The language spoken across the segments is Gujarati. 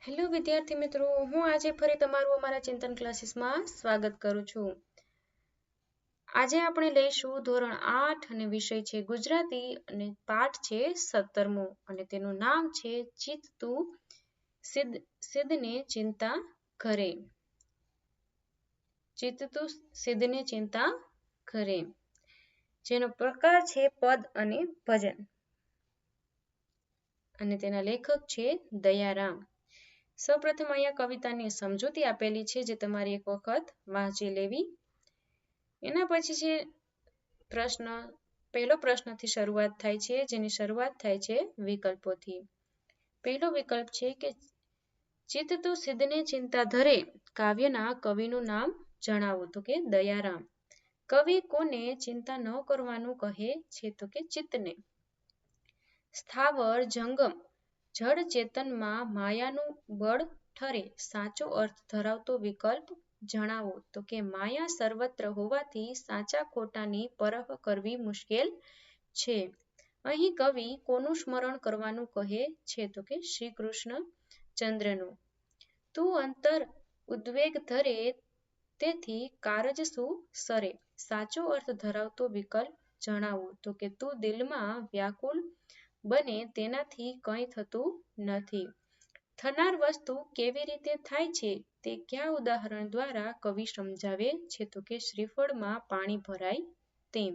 હેલો વિદ્યાર્થી મિત્રો, હું આજે ફરી તમારું અમારા ચિંતન ક્લાસીસમાં સ્વાગત કરું છું. આજે આપણે લઈશું ધોરણ 8 અને વિષય છે ગુજરાતી અને પાઠ છે 17મો અને તેનું નામ છે ચિત્ત તું સિદ્ધને ચિંતા કરે. ચિત્ત તું સિદ્ધને ચિંતા કરે, જેનો પ્રકાર છે પદ અને ભજન અને તેના લેખક છે દયારામ. સૌપ્રથમ અહીંયા કવિતાની સમજૂતી આપેલી છે જે તમારે એક વખત વાંચી લેવી. એના પછી છે પહેલો પ્રશ્નથી શરૂઆત થાય છે, જેની શરૂઆત થાય છે વિકલ્પોથી. પહેલો વિકલ્પ છે કે ચિત્ત તું સિદ્ધને ચિંતા ધરે કાવ્યના કવિનું નામ જણાવો, તો કે દયારામ. કવિ કોને ચિંતા ન કરવાનું કહે છે, તો કે ચિત્તને. સ્થાવર જંગમ જડ ચેતનમાં માયાનું બળ ઠરે સાચો અર્થ ધરાવતો વિકલ્પ જણાવો, તો કે માયા સર્વત્ર હોવાથી સાચા ખોટાની પરખ કરવી મુશ્કેલ છે. અહીં કવિ કોનું સ્મરણ કરવાનું કહે છે, તો કે શ્રી કૃષ્ણ ચંદ્રનું. તું અંતર ઉદ્વેગ ધરે તેથી કારજ શું સરે સાચો અર્થ ધરાવતો વિકલ્પ જણાવો, તો કે તું દિલમાં વ્યાકુળ બને તેનાથી કંઈ થતું નથી. થનાર વસ્તુ કેવી રીતે થાય છે તે કયા ઉદાહરણ દ્વારા કવિ સમજાવે છે, તો કે શ્રીફળમાં પાણી ભરાય તેમ.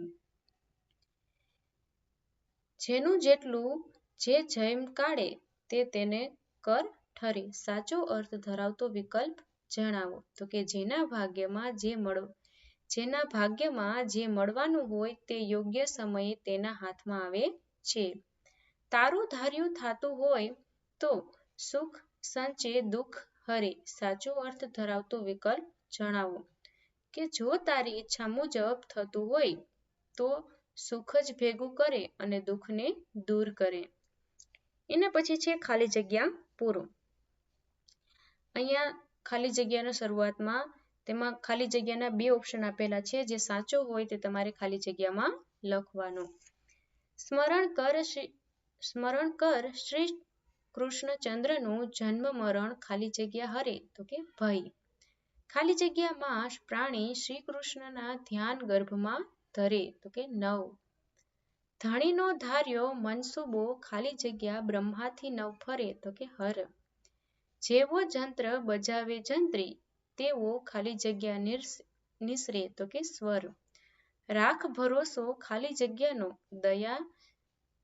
જેનું જેટલું જે જૈમ કાઢે તે તેને કર ઠરે સાચો અર્થ ધરાવતો વિકલ્પ જણાવો, તો કે જેના ભાગ્યમાં જે મળવાનું હોય તે યોગ્ય સમયે તેના હાથમાં આવે છે. તારું ધાર્યું થાતું હોય તો સુખ સંચે દુઃખ હરે સાચો અર્થ ધરાવતો વિકલ્પ જણાવો, કે જો તારી ઈચ્છા મુજબ થતું હોય તો સુખ જ ભેગું કરે અને દુઃખને દૂર કરે. એના પછી છે ખાલી જગ્યા પૂરો. અહીંયા ખાલી જગ્યાનો શરૂઆતમાં તેમાં ખાલી જગ્યાના બે ઓપ્શન આપેલા છે, જે સાચો હોય તે તમારે ખાલી જગ્યામાં લખવાનું. સ્મરણ કર શ્રી કૃષ્ણચંદ્રનું જન્મ મરણ ખાલી જગ્યા હરે, તો કે ભય. ખાલી જગ્યામાં પ્રાણી શ્રી કૃષ્ણના ધ્યાન ગર્ભમાં ધરે, તો કે નવ. ધણીનો ધાર્યો મનસુબો ખાલી જગ્યા બ્રહ્માથી નવ ફરે, તો કે હર. જેવો જંત્ર બજાવે જંત્રી તેવો ખાલી જગ્યા નિસરે, તો કે સ્વર. રાખ ભરોસો ખાલી જગ્યાનો દયા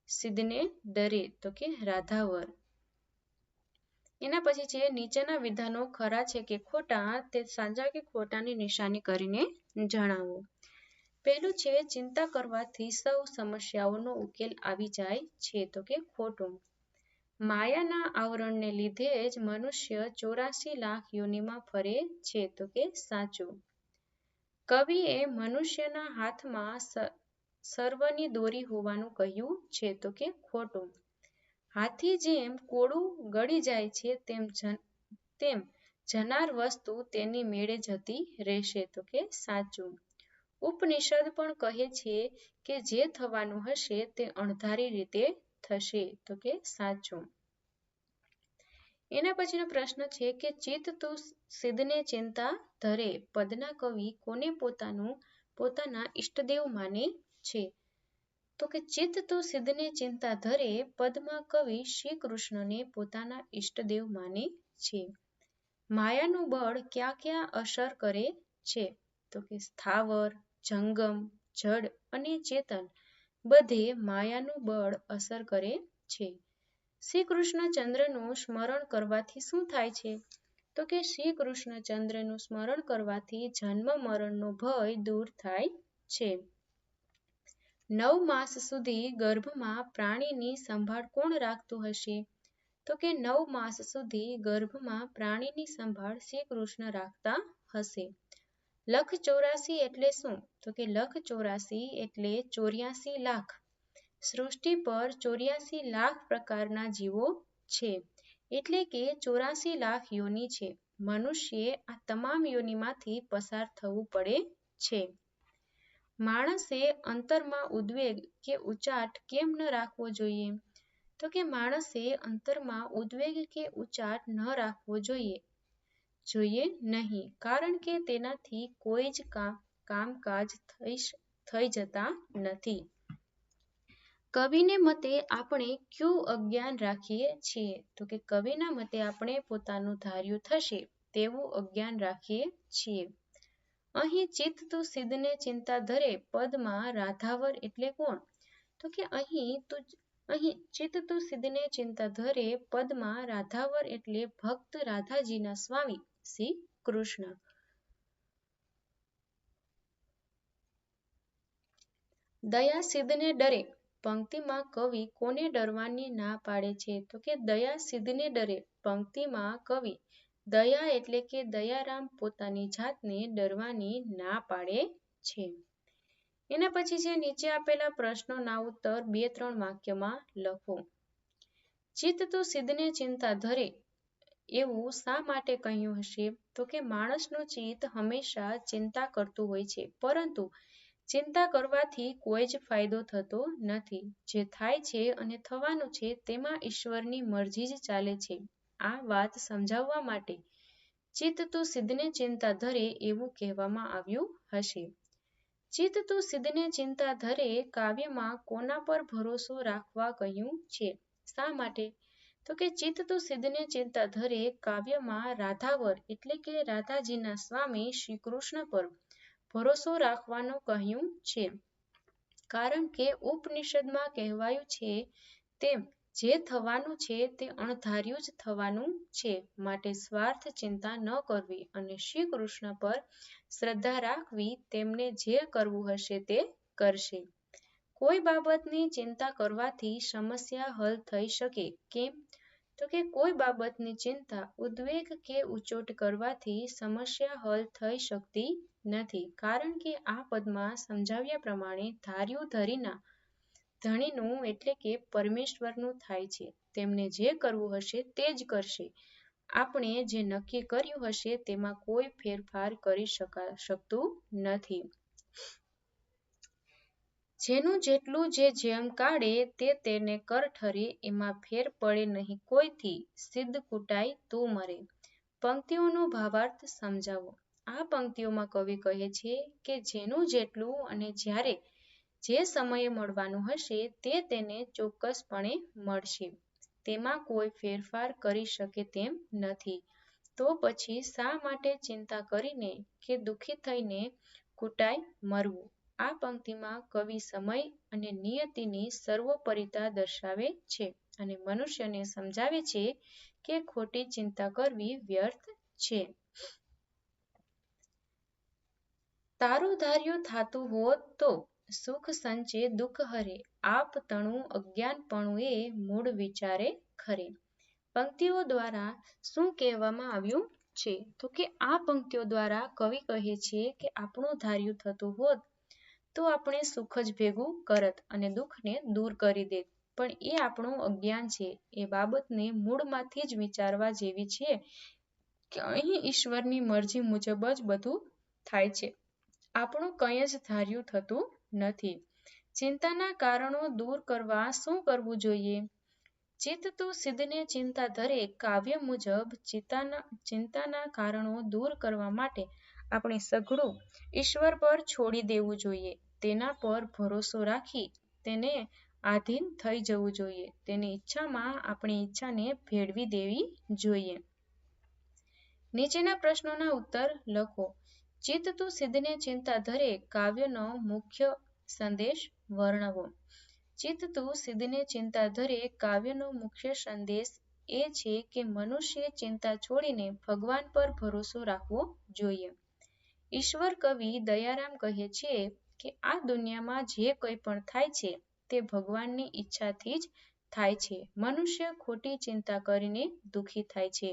સિદ્ધને ડરે, તો કે રાધાવર. એના પછી છે નીચેના વિધાનો ખરા છે કે ખોટા તે સાચા કે ખોટાની નિશાની કરીને જણાવો. પહેલું છે ચિંતા કરવાથી સૌ સમસ્યાઓનો ઉકેલ આવી જાય છે, તો કે ખોટું. માયાના આવરણને લીધે જ મનુષ્ય 84 લાખ યોનિમાં ફરે છે, તો કે સાચું. કવિએ મનુષ્યના હાથમાં સર્વની દોરી હોવાનું કહ્યું છે, તો કે ખોટું. હાથી જેમ કોળું ગળી જાય છે તેમ જનાર વસ્તુ તેની મેળે જતી રહેશે, તો કે સાચું. ઉપનિષદ પણ કહે છે કે જે થવાનું હશે તે અણધારી રીતે થશે, તો કે સાચું. એના પછીનો પ્રશ્ન છે કે ચિત્ત તું સિદ્ધને ચિંતા ધરે પદના કવિ કોને પોતાના ઈષ્ટદેવ માને છે, તો કે ચિત્ત તું સિદ્ધને ચિંતા ધરે પદમાં કવિ શ્રી કૃષ્ણને પોતાના ઈષ્ટદેવ માને છે. માયાનું બળ ક્યાં ક્યાં અસર કરે છે, તો કે સ્થાવર જંગમ જડ અને ચેતન બધે માયાનું બળ અસર કરે છે. શ્રી કૃષ્ણચંદ્રનું સ્મરણ કરવાથી શું થાય છે, તો કે શ્રી કૃષ્ણચંદ્રનું સ્મરણ કરવાથી જન્મ મરણનો ભય દૂર થાય છે. 9 માસ સુધી ગર્ભમાં પ્રાણીની સંભાળ કોણ રાખતું હશે, તો કે 9 માસ સુધી ગર્ભમાં પ્રાણીની સંભાળ શ્રી કૃષ્ણ રાખતા હશે. લખ 84 એટલે શું, તો કે લખ 84 એટલે 84 લાખ. સૃષ્ટિ પર 84 લાખ પ્રકારના જીવો છે, એટલે કે 84 લાખ યોનિ છે. મનુષ્યે આ તમામ યોનિમાંથી પસાર થવું પડે છે. માણસે અંતરમાં ઉદ્વેગ કે ઉચાટ કેમ ન રાખવો જોઈએ, તો કે માણસે અંતરમાં ઉદ્વેગ કે ઉચાટ ન રાખવો જોઈએ નહીં, કારણ કે તેનાથી કોઈ જ કામકાજ થઈ જતા નથી. કવિને મતે આપણે ક્યુ અજ્ઞાન રાખીએ છીએ? તો કે કવિના મતે આપણે પોતાનું ધાર્યું થશે તેવું અજ્ઞાન રાખીએ છીએ. અહીં ચિત્ત તું સિદ્ધને ચિંતા ધરે પદમાં રાધાવર એટલે કોણ? તો કે અહીં ચિત્ત તું સિદ્ધને ચિંતા ધરે પદમાં રાધાવર એટલે ભક્ત રાધાજીના સ્વામી શ્રી કૃષ્ણ. દયા સિદ્ધને ડરે પંક્તિમાં કવિ કોને ડરવાની ના પાડે છે? તો કે દયા સિદ્ધને ડરે પંક્તિમાં કવિ દયા એટલે કે દયારામ પોતાની જાતને ડરવાની ના પાડે છે. એના પછી છે નીચે આપેલા પ્રશ્નોના ઉત્તર 2-3 વાક્યમાં લખો. ચિત્ત તું સિદ્ધને ચિંતા ધરે એવું શા માટે કહ્યું હશે? તો કે માણસનું ચિત્ત હંમેશા ચિંતા કરતું હોય છે, પરંતુ ચિંતા કરવાથી કોઈ જ ફાયદો થતો નથી. જે થાય છે અને થવાનું છે તેમાં ઈશ્વરની મરજી જ ચાલે છે. આ વાત સમજાવવા માટે ચિત્ત તું સિદ્ધને ચિંતા ધરે એવું કહેવામાં આવ્યું હશે. ચિત્ત તું સિદ્ધને ચિંતા ધરે કાવ્યમાં કોના પર ભરોસો રાખવા કહ્યું છે? શા માટે? તો કે ચિત્ત તું સિદ્ધને ચિંતા ધરે કાવ્યમાં રાધાવર એટલે કે રાધાજીના સ્વામી શ્રી કૃષ્ણ પર ભરોસો રાખવાનું કહ્યું છે. કારણ કે ઉપનિષદમાં કહેવાયું છે તેમ જે થવાનું છે તે અણધાર્યું જ થવાનું છે, માટે સ્વાર્થ ચિંતા ન કરવી અને શ્રી કૃષ્ણ પર શ્રદ્ધા રાખવી, તેમને જે કરવું હશે તે કરશે. કોઈ બાબતની ચિંતા કરવાથી સમસ્યા હલ થઈ શકે. કેમ? તો કે કોઈ બાબતની ચિંતા, ઉદ્વેગ કે ઉચોટ કરવાથી સમસ્યા હલ થઈ શકતી નથી, કારણ કે આ પદમાં સમજાવ્યા પ્રમાણે ધાર્યું ધણીનું એટલે કે પરમેશ્વરનું થાય છે. તેમને જે કરવું હશે તે જ કરશે. આપણે જે નક્કી કર્યું હશે તેમાં કોઈ ફેરફાર કરી શકતું નથી. જેનું જેટલું જે જેમ કાઢે તે તેને કર ઠરે, એમાં ફેર પડે નહીં કોઈથી, સિદ્ધ કુટાય તું મરે. પંક્તિઓનો ભાવાર્થ સમજાવો. આ પંક્તિઓમાં કવિ કહે છે કે જેનું જેટલું અને જ્યારે જે સમયે મળવાનું હશે તે તેને ચોક્કસપણે મળશે. તેમાં કોઈ ફેરફાર કરી શકે તેમ નથી. તો પછી શા માટે ચિંતા કરીને કે દુઃખી થઈને કુટાય મરવું? આ પંક્તિમાં કવિ સમય અને નિયતિની સર્વોપરિતા દર્શાવે છે અને મનુષ્યને સમજાવે છે કે ખોટી ચિંતા કરવી વ્યર્થ છે. તારું ધાર્યું થાતું હોત તો સુખ સંચે દુઃખ હરે, આપ તણું અજ્ઞાનપણું એ મૂળ વિચારે ખરે. પંક્તિઓ દ્વારા શું કહેવામાં આવ્યું છે? તો કે આ પંક્તિઓ દ્વારા કવિ કહે છે કે આપણું ધાર્યું થતું હોત તો આપણે સુખ જ ભેગું કરત અને દુઃખને દૂર કરી દેત, પણ એ આપણું અજ્ઞાન છે. એ બાબતને મૂળમાંથી જ વિચારવા જેવી છે કે અહીં ઈશ્વરની મરજી મુજબ જ બધું થાય છે, આપણું કંઈ જ ધાર્યું થતું નથી. ચિંતાના કારણો દૂર કરવા શું કરવું જોઈએ? ચિત્ત તું સિદ્ધને ચિંતા ધરે કાવ્ય મુજબ ચિંતાના કારણો દૂર કરવા માટે આપણે સઘળું ઈશ્વર પર છોડી દેવું જોઈએ. તેના પર ભરોસો રાખી તેને આધીન થઈ જવું જોઈએ. તેની ઈચ્છામાં આપણી ઈચ્છાને ભેળવી દેવી જોઈએ. નીચેના પ્રશ્નોના ઉત્તર લખો. ચિત્ત તું સિદ્ધને ચિંતા ધરે કાવ્યનો મુખ્ય સંદેશ વર્ણવો. ચિત્ત તું સિદ્ધને ચિંતા ધરે કાવ્યનો મુખ્ય સંદેશ એ છે કે મનુષ્ય ચિંતા છોડીને ભગવાન પર ભરોસો રાખવો જોઈએ. ઈશ્વર કવિ દયારામ કહે છે કે આ દુનિયામાં જે કંઈ પણ થાય છે તે ભગવાનની ઈચ્છાથી જ થાય છે. મનુષ્ય ખોટી ચિંતા કરીને દુઃખી થાય છે,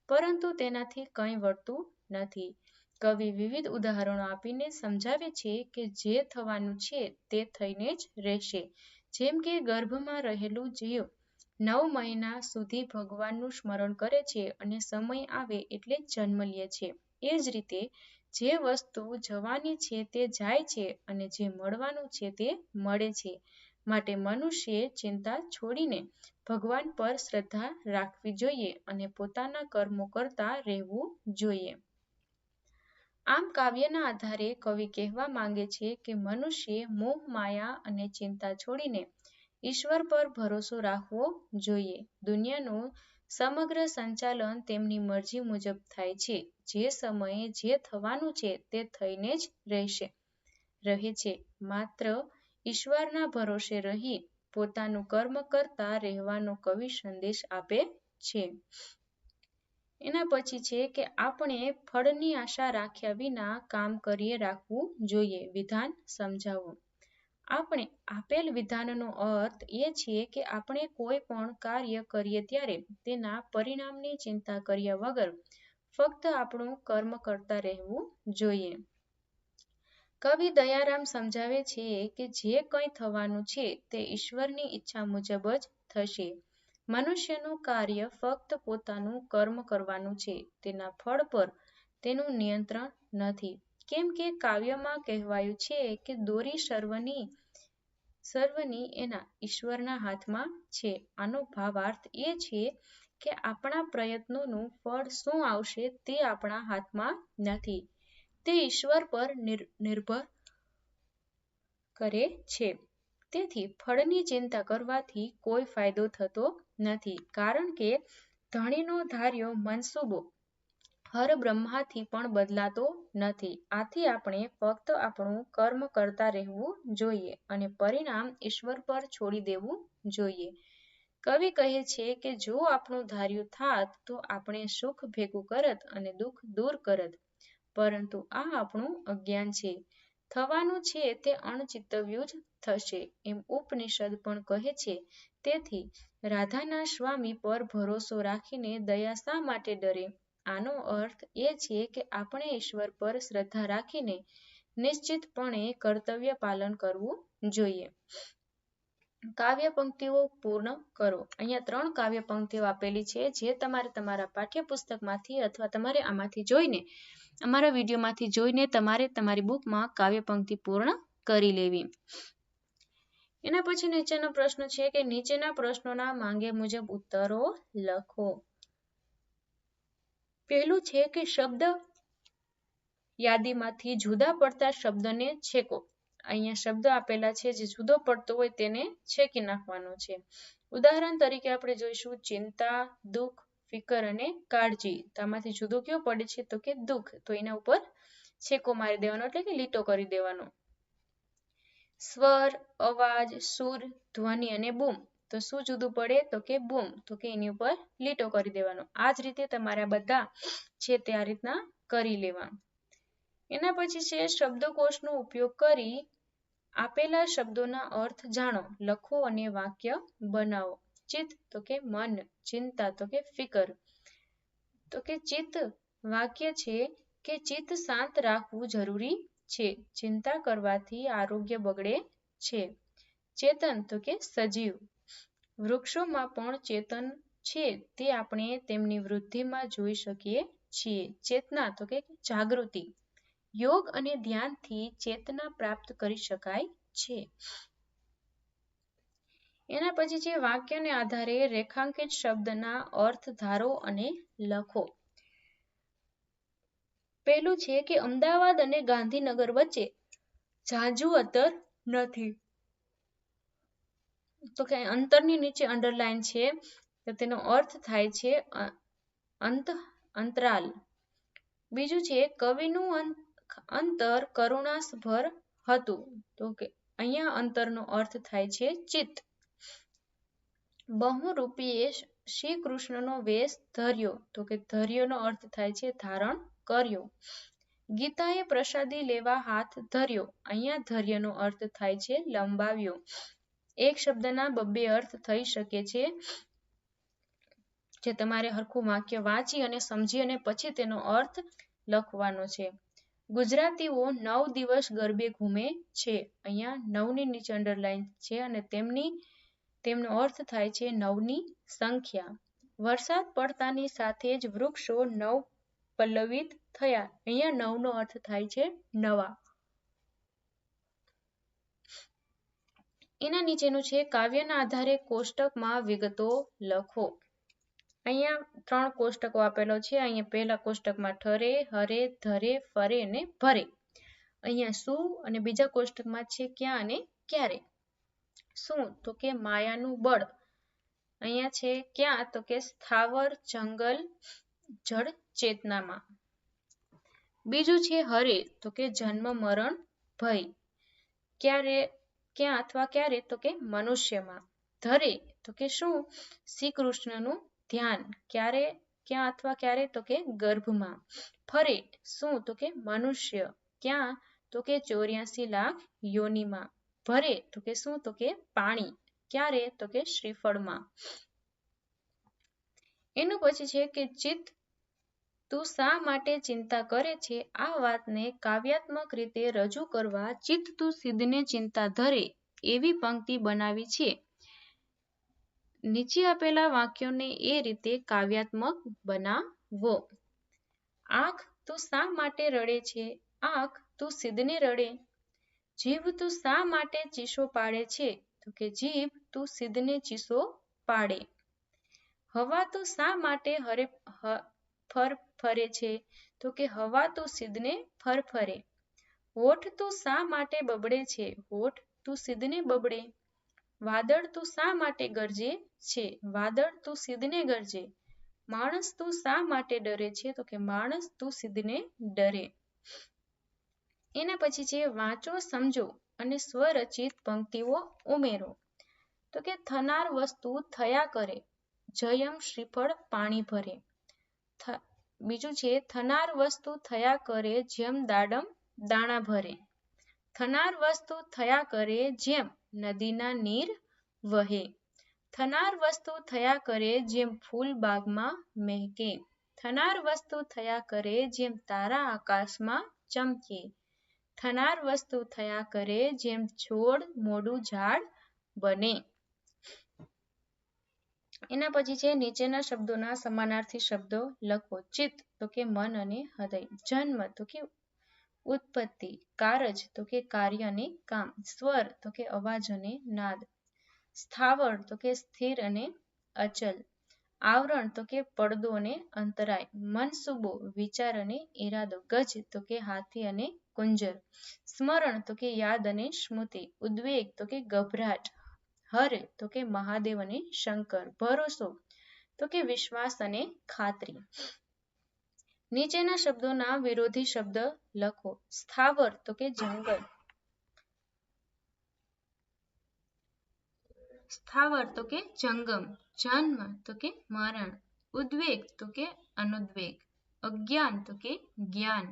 પરંતુ તેનાથી કંઈ વળતું નથી. કવિ વિવિધ ઉદાહરણો આપીને સમજાવે છે કે જે થવાનું છે તે થઈને જ રહેશે. જેમ કે ગર્ભમાં રહેલું જીવ 9 મહિના સુધી ભગવાનનું સ્મરણ કરે છે અને સમય આવે એટલે જન્મ લે છે. એ જ રીતે જે વસ્તુ જવાની છે તે જાય છે અને જે મળવાનું છે તે મળે છે. માટે મનુષ્યએ ચિંતા છોડીને ભગવાન પર શ્રદ્ધા રાખવી જોઈએ અને પોતાના કર્મો કરતા રહેવું જોઈએ. આમ કાવ્યના આધારે કવિ કહેવા માંગે છે કે મનુષ્યએ મોહ માયા અને ચિંતા છોડીને ઈશ્વર પર ભરોસો રાખવો જોઈએ. દુનિયાનું સમગ્ર સંચાલન તેમની મરજી મુજબ થાય છે. જે સમયે જે થવાનું છે તે થઈને જ રહે છે. માત્ર ઈશ્વરના ભરોસે રહી પોતાનું કર્મ કરતા રહેવાનો કવિ સંદેશ આપે છે. એના પછી છે કે આપણે ફળની આશા રાખ્યા વિના કામ કરીએ રાખવું જોઈએ. વિધાન સમજાવો. આપણે આપેલ વિધાનનો અર્થ એ છે કે આપણે કોઈ પણ કાર્ય કરીએ ત્યારે તેના પરિણામની ચિંતા કર્યા વગર ફક્ત આપણું કર્મ કરતા રહેવું જોઈએ. કવિ દયારામ સમજાવે છે કે જે કંઈ થવાનું છે તે ઈશ્વરની ઈચ્છા મુજબ જ થશે. મનુષ્યનું કાર્ય ફક્ત પોતાનું કર્મ કરવાનું છે. તેના ફળ પર તેનું નિયંત્રણ નથી. કેમ કે કાવ્યમાં કહેવાયું છે કે દોરી સર્વની એના ઈશ્વરના હાથમાં છે. આનો ભાવાર્થ એ છે કે આપણા પ્રયત્નોનું ફળ શું આવશે તે આપણા હાથમાં નથી. તે ઈશ્વર પર નિર્ભર કરે છે. તેથી ફળની ચિંતા કરવાથી કોઈ ફાયદો થતો નથી. કારણ કે ધણીનો ધાર્યો મનસૂબો હરબ્રહ્માથી પણ બદલાતો નથી. આથી આપણે ફક્ત આપણું કર્મ કરતા રહેવું જોઈએ અને પરિણામ ઈશ્વર પર છોડી દેવું જોઈએ. કવિ કહે છે કે જો આપણું ધાર્યું થાત તો આપણે સુખ ભેગું કરત અને દુઃખ દૂર કરત. પરંતુ આ આપણું અજ્ઞાન છે. થવાનું છે તે અણચિતવ્યું જ થશે એમ ઉપનિષદ પણ કહે છે. તેથી રાધાના સ્વામી પર ભરોસો રાખીને દયા શા માટે ડરે? આનો અર્થ એ છે કે આપણે ઈશ્વર પર શ્રદ્ધા રાખીને નિશ્ચિતપણે કર્તવ્ય પાલન કરવું જોઈએ. કાવ્ય પંક્તિઓ પૂર્ણ કરો. અહીંયા 3 કાવ્ય પંક્તિઓ આપેલી છે જે તમારે તમારા પાઠ્યપુસ્તકમાંથી અથવા તમારે આમાંથી જોઈને અમારા વિડીયોમાંથી જોઈને તમારે તમારી બુકમાં કાવ્ય પંક્તિ પૂર્ણ કરી લેવી. એના પછી નીચેનો પ્રશ્ન છે કે નીચેના પ્રશ્નોના માંગ્યા મુજબ ઉત્તરો લખો. પહેલું છે કે શબ્દ યાદીમાંથી જુદા પડતા શબ્દને છેકો. અહીંયા શબ્દ આપેલા છે જે જુદો પડતો હોય તેને છેકી નાખવાનો છે. ઉદાહરણ તરીકે આપણે જોઈશું ચિંતા, દુઃખ, ફિકર અને કાળજી. તો આમાંથી જુદો કયો પડે છે તો કે દુઃખ. તો એના ઉપર છેકો મારી દેવાનો એટલે કે લીટો કરી દેવાનો. સ્વર, અવાજ, સુર, ધ્વનિ અને બૂમ. તો શું જુદું પડે તો કે બૂમ. તો કે એની ઉપર લીટો કરી દેવાનો. આ જ રીતે તમારે બધા છે તે આ રીતના કરી લેવા. એના પછી છે શબ્દકોશનો ઉપયોગ કરી આપેલા શબ્દોના અર્થ જાણો, લખો અને વાક્ય બનાવો. ચિત્ત તો કે મન, ચિંતા તો કે ફિકર. તો કે ચિત્ત વાક્ય છે કે ચિત્ત શાંત રાખવું જરૂરી છે. ચિંતા કરવાથી આરોગ્ય બગડે છે. ચેતન તો કે સજીવ. વૃક્ષોમાં પણ ચેતન છે તે આપણે તેમની વૃદ્ધિમાં જોઈ શકીએ છીએ. ચેતના તો કે જાગૃતિ. યોગ અને ધ્યાનથી ચેતના પ્રાપ્ત કરી શકાય છે. એના પછી છે વાક્યને આધારે રેખાંકિત શબ્દના અર્થ ધારો અને લખો. પહેલું છે કે અમદાવાદ અને ગાંધીનગર વચ્ચે ઝાઝુ અંતર નથી. તો કે અંતરની નીચે અંડરલાઈન છે તો તેનો અર્થ થાય છે અંતરાલ. બીજું છે કવિનું અંતર કરુણાસભર હતું. તો કે અહીંયા અંતરનો અર્થ થાય છે ચિત્ત. બહુરૂપીએ શ્રી કૃષ્ણનો વેશ ધર્યો. તો કે ધર્યોનો અર્થ થાય છે ધારણ કર્યો. ગીતાએ પ્રસાદી લેવા હાથ ધર્યો. અહીંયા ધર્યનો અર્થ થાય છે લંબાવ્યો. એક શબ્દના 2 અર્થ થઈ શકે છે જે તમારે હરખું વાક્ય વાંચી અને સમજી અને પછી તેનો અર્થ લખવાનો છે. ગુજરાતીઓ 9 દિવસ ગરબે ઘૂમે છે. અહીંયા 9 ની નીચે અંડરલાઈન છે અને તેમનો અર્થ થાય છે 9ની સંખ્યા. વરસાદ પડતાની સાથે જ વૃક્ષો નવપલ્લવિત થયા. અહીંયા 9 નો અર્થ થાય છે નવા. એના નીચેનું છે કાવ્યના આધારે કોષ્ટકમાં વિગતો લખો. અહીંયા 3 કોષ્ટકો આપેલો છે. અહીંયા પહેલા કોષ્ટકમાં ઠરે, હરે, ધરે, ફરે અને ભરે. અહીંયા શું અને બીજા કોષ્ટકમાં છે ક્યાં અને ક્યારે. શું તો કે માયાનું બળ. અહીંયા છે ક્યાં તો કે સ્થાવર, જંગલ, જળ ચેતનામાં. બીજું છે હરે તો કે જન્મ, મરણ, ભય. ક્યારે, ક્યાં અથવા ક્યારે તો કે મનુષ્યમાં. ધરે તો કે શું શ્રી કૃષ્ણનું ધ્યાન. ક્યારે, ક્યાં અથવા ક્યારે તો કે ગર્ભમાં. ફરે શું તો કે મનુષ્ય. ક્યાં તો કે 84 લાખ યોનિમાં. ભરે તો કે શું તો કે પાણી. ક્યારે તો કે શ્રીફળમાં. એનું પછી છે કે ચિત્ત તું શા માટે ચિંતા કરે છે? આ વાતને કાવ્યાત્મક રીતે રજૂ કરવા ચિત્ત તું સિદ્ધને ચિંતા ધરે એવી પંક્તિ બનાવી છે. નીચે આપેલા વાક્યોને એ રીતે કાવ્યાત્મક બનાવો. આંખ તું શા માટે રડે છે? આંખ તું સિદ્ધને રડે. જીભ તું શા માટે ચીસો પાડે છે? તો કે જીભ તું સિદ્ધને ચીસો પાડે. હવા તું શા માટે ફરે છે? તો કે હવા તું સિદ્ધને ફરફરે. હોઠ તું શા માટે બબડે છે? હોઠ તું સિદ્ધને બબડે. વાદળ તું શા માટે ગરજે છે? વાદળ તું સિદ્ધને ગરજે. માણસ તું શા માટે ડરે છે? તો કે માણસ તું સિદ્ધને ડરે. એના પછી છે વાંચો, સમજો અને સ્વરચિત પંક્તિઓ ઉમેરો. તો કે થનાર વસ્તુ થયા કરે, જયમ શ્રીફળ પાણી ભરે. બીજું છે થનાર વસ્તુ થયા કરે જેમ દાડમ દાણા ભરે. થનાર વસ્તુ થયા કરે જેમ નદીના નીર વહે. થનાર વસ્તુ થયા કરે જેમ ફૂલ બાગમાં મહેકે. થનાર વસ્તુ થયા કરે જેમ તારા આકાશમાં ચમકે. થનાર વસ્તુ થયા કરે જેમ છોડ મોડું ઝાડ બને. એના પછી છે નીચેના શબ્દોના સમાનાર્થી શબ્દો લખો. ચિત્ત તો કે મન અને હૃદય. જન્મ તો કે ઉત્પત્તિ. કારજ તો કે કાર્ય અને કામ. સ્વર તો કે અવાજ અને નાદ. સ્થાવર તો કે સ્થિર અને અચલ. આવરણ તો કે પડદો અને અંતરાય. મનસુબો વિચાર અને ઈરાદો. ગજ તો કે હાથી અને કુંજર. સ્મરણ તો કે યાદ અને સ્મૃતિ. ઉદ્વેગ તો કે ગભરાટ. હર તો કે મહાદેવ અને શંકર. ભરોસો તો કે વિશ્વાસ અને ખાતરી. નીચેના શબ્દોના વિરોધી શબ્દ લખો. સ્થાવર તો કે જંગલ. સ્થાવર તો કે જંગમ. જન્મ તો કે મરણ. ઉદ્વેગ તો કે અનુદ્વેગ. અજ્ઞાન તો કે જ્ઞાન.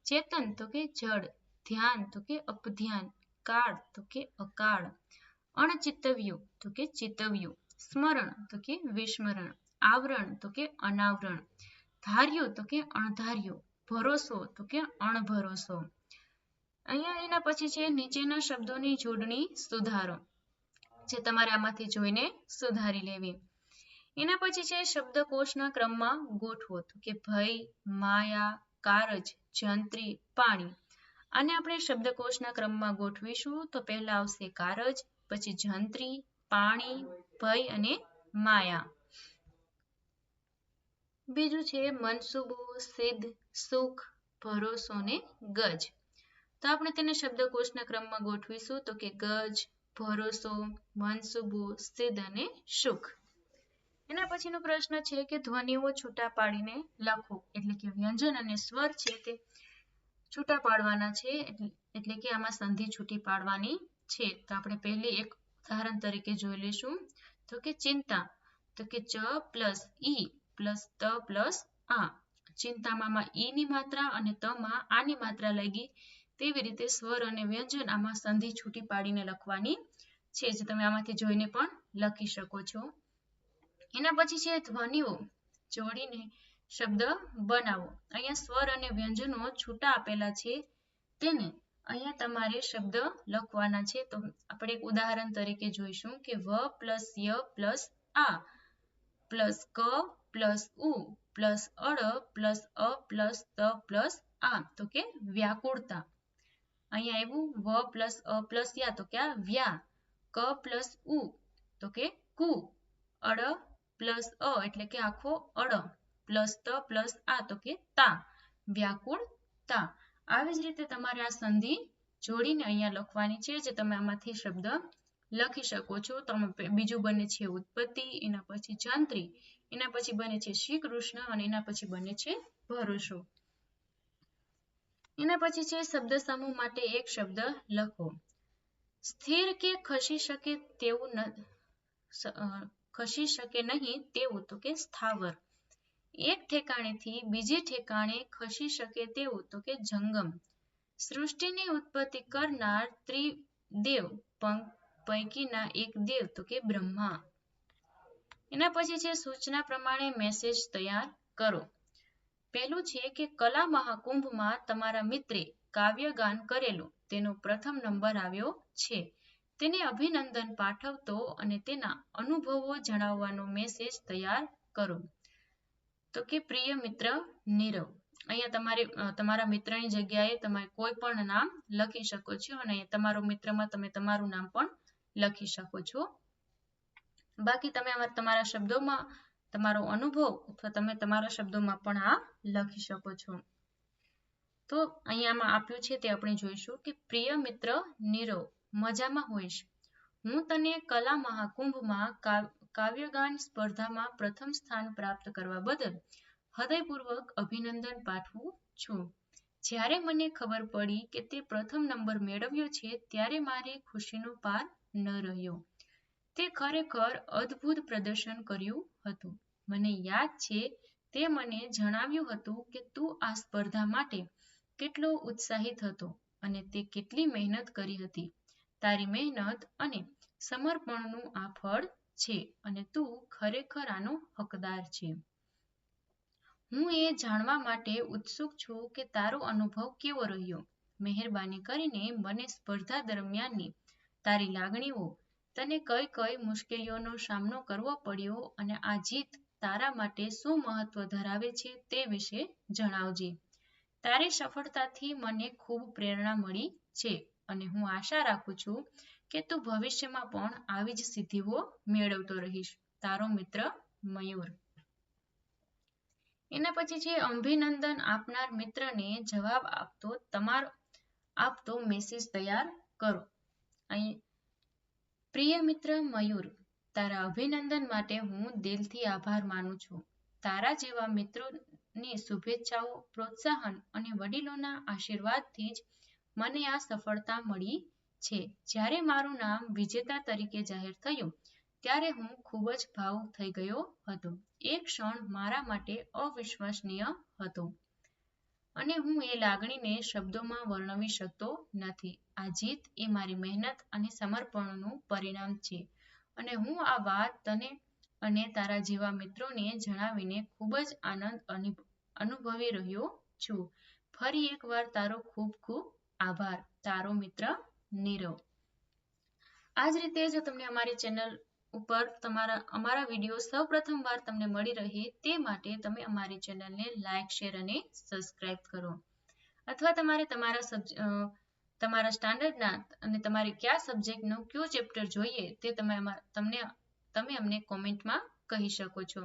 ચેતન તો કે જડ. ધ્યાન તો કે અપધ્યાન. કાળ તો કે અકાળ. અણચિતવ્યું તો કે ચિતવ્યું. સ્મરણ તો કે વિસ્મરણ. આવરણ તો કે અનાવરણ. ધાર્યું તો કે અણધાર્યું. ભરોસો તો કે અણભરોસો. અહીંયા એના પછી છે નીચેના શબ્દોની જોડણી સુધારો, જે તમારે આમાંથી જોઈને સુધારી લેવી. એના પછી છે શબ્દકોશના ક્રમમાં ગોઠવો. તો કે ભય, માયા, કારજ, જંત્રી, પાણી. આને આપણે શબ્દકોશના ક્રમમાં ગોઠવીશું. તો પહેલા આવશે કારજ, પછી જંત્રી, પાણી, ભય અને માયા. બીજું છે મનસુબો, સિદ્ધ, સુખ, ભરોસો ને ગજ. તો આપણે તેને શબ્દકોશના ક્રમમાં ગોઠવીશું. તો કે ગજ, ભરોસો, મનસુબો, સિદ્ધ અને સુખ. એના પછીનો પ્રશ્ન છે કે ધ્વનિઓ છૂટા પાડીને લખો. એટલે કે વ્યંજન અને સ્વર છે તે છૂટા પાડવાના છે. એટલે કે આમાં સંધિ છૂટી પાડવાની છે. તો આપણે પહેલી એક ઉદાહરણ તરીકે જોઈ લઈશું. તો કે ચિંતા તો કે ચ પ્લસ ઈ પ્લસ ત પ્લસ આ. ચિંતામાં ઈ ની માત્રા અને તમાં આની માત્રા લાગી. તેવી રીતે સ્વર અને વ્યંજન આમાં સંધિ છૂટી પાડીને લખવાની છે, જે તમે આમાંથી જોઈને પણ લખી શકો છો. એના પછી છે ધ્વનિઓ જોડીને શબ્દ બનાવો. અહીંયા સ્વર અને વ્યંજનો છૂટા આપેલા છે, તેને અહીંયા તમારે શબ્દ લખવાના છે. તો આપણે એક ઉદાહરણ તરીકે જોઈશું કે વ પ્લસ ય પ્લસ આ પ્લસ ક પ્લસ ઉ પ્લસ અળ પ્લસ અ પ્લસ ત પ્લસ આ. તો કે વ્યાકુળતા. અહીંયા આવ્યું વ પ્લસ અ પ્લસ યા તો કે આ વ્યા ક પ્લસ ઉ તો કે કુ, અડ પ્લસ અ એટલે કે આખો અડ, પ્લસ ત પ્લસ આ તો કે તા, વ્યાકુળતા. આવી જ રીતે તમારે આ સંધિ જોડીને અહીંયા લખવાની છે, જે તમે આમાંથી શબ્દ લખી શકો છો. તમે બીજું બને છે ઉત્પત્તિ, એના પછી જંત્રી, એના પછી બને છે શ્રી કૃષ્ણ અને એના પછી બને છે ભરોસો. એના પછી છે શબ્દ સમૂહ માટે એક શબ્દ લખો. સ્થિર કે ખસી શકે તેવું ખસી શકે નહીં તેવું તો કે સ્થાવર. એક ઠેકાણેથી બીજે ઠેકાણે ખસી શકે તેવું તો કે જંગમ. સૃષ્ટિની ઉત્પત્તિ કરનાર ત્રિદેવ પૈકીના એક દેવ તો કે બ્રહ્મા. એના પછી છે સૂચના પ્રમાણે મેસેજ તૈયાર કરો. પહેલું છે કે કલા મહાકુંભમાં તમારા મિત્રે કાવ્યગાન કરેલું, તેનો પ્રથમ નંબર આવ્યો છે. તેને અભિનંદન પાઠવતો અને તેના અનુભવો જણાવવાનો મેસેજ તૈયાર કરો. તો કે પ્રિય મિત્ર નીરવ. અહીંયા તમારે તમારા મિત્રની જગ્યાએ તમે કોઈ પણ નામ લખી શકો છો અને તમારો મિત્રમાં તમે તમારું નામ પણ લખી શકો છો. બાકી તમે તમારા શબ્દોમાં તમારો અનુભવ અથવા તમે તમારા શબ્દોમાં પણ આ લખી શકો છો. તો અહીંયામાં આપ્યું છે તે આપણે જોઈશું કે પ્રિય મિત્ર નીરવ, મજામાં હોઈશ. હું તને કલા મહાકુંભમાં કાવ્યગાન સ્પર્ધામાં પ્રથમ સ્થાન પ્રાપ્ત કરવા બદલ હૃદયપૂર્વક અભિનંદન પાઠવું છું. જ્યારે મને ખબર પડી કે તે પ્રથમ નંબર મેળવ્યો છે, ત્યારે મારી ખુશીનો પાર ન રહ્યો. તે ખરેખર અદ્ભુત પ્રદર્શન કર્યું હતું. મને યાદ છે તે મને જણાવ્યું હતું કે તું આ સ્પર્ધા માટે કેટલો ઉત્સાહિત હતો અને તે કેટલી મહેનત કરી હતી. તારી મહેનત અને સમર્પણનું આ ફળ છે અને તું ખરેખર આનો હકદાર છે. હું એ જાણવા માટે ઉત્સુક છું કે તારો અનુભવ કેવો રહ્યો. મહેરબાની કરીને મને સ્પર્ધા દરમિયાનની તારી લાગણીઓ, તને કઈ કઈ મુશ્કેલીઓનો સામનો કરવો પડ્યો અને આ જીત તારા માટે શું મહત્વ ધરાવે છે તે વિશે જણાવજે. તારી સફળતાથી મને ખૂબ પ્રેરણા મળી છે અને હું આશા રાખું છું કે તું ભવિષ્યમાં પણ આવી જ સિદ્ધિઓ મેળવતો રહીશ. તારો મિત્ર મયુર. એના પછી છે અભિનંદન આપનાર મિત્રને જવાબ આપતો મેસેજ તૈયાર કરો. અહીં પ્રિય મિત્ર મયુર, તારા અભિનંદન માટે હું દિલથી આભાર માનું છું. તારા જેવા મિત્રોની શુભેચ્છાઓ, પ્રોત્સાહન અને વડીલોના આશીર્વાદથી જ મને આ સફળતા મળી છે. જ્યારે મારું નામ વિજેતા તરીકે જાહેર થયું, ત્યારે હું ખૂબ જ ભાવુક થઈ ગયો હતો. એ ક્ષણ મારા માટે અવિશ્વસનીય હતો અને હું એ લાગણીને શબ્દોમાં વર્ણવી શકતો નથી. આ જીત એ મારી મહેનત અને સમર્પણનું પરિણામ છે અને હું આ વાત તને અને તારા જેવા મિત્રોને જણાવીને ખૂબ જ આનંદ અનુભવી રહ્યો છું. ફરી એકવાર તારો ખૂબ ખૂબ આભાર. તારો મિત્ર નીરવ. આ જ રીતે જો તમને અમારી ચેનલ ઉપર અમારા વિડીયો સૌપ્રથમ વાર તમને મળી રહે તે માટે તમે અમારી ચેનલને લાઇક, શેર અને સબસ્ક્રાઇબ કરો. અથવા તમારે તમારા સ્ટાન્ડર્ડના અને તમારે કયા સબ્જેક્ટનું કયું ચેપ્ટર જોઈએ તે તમે અમને કોમેન્ટમાં કહી શકો છો.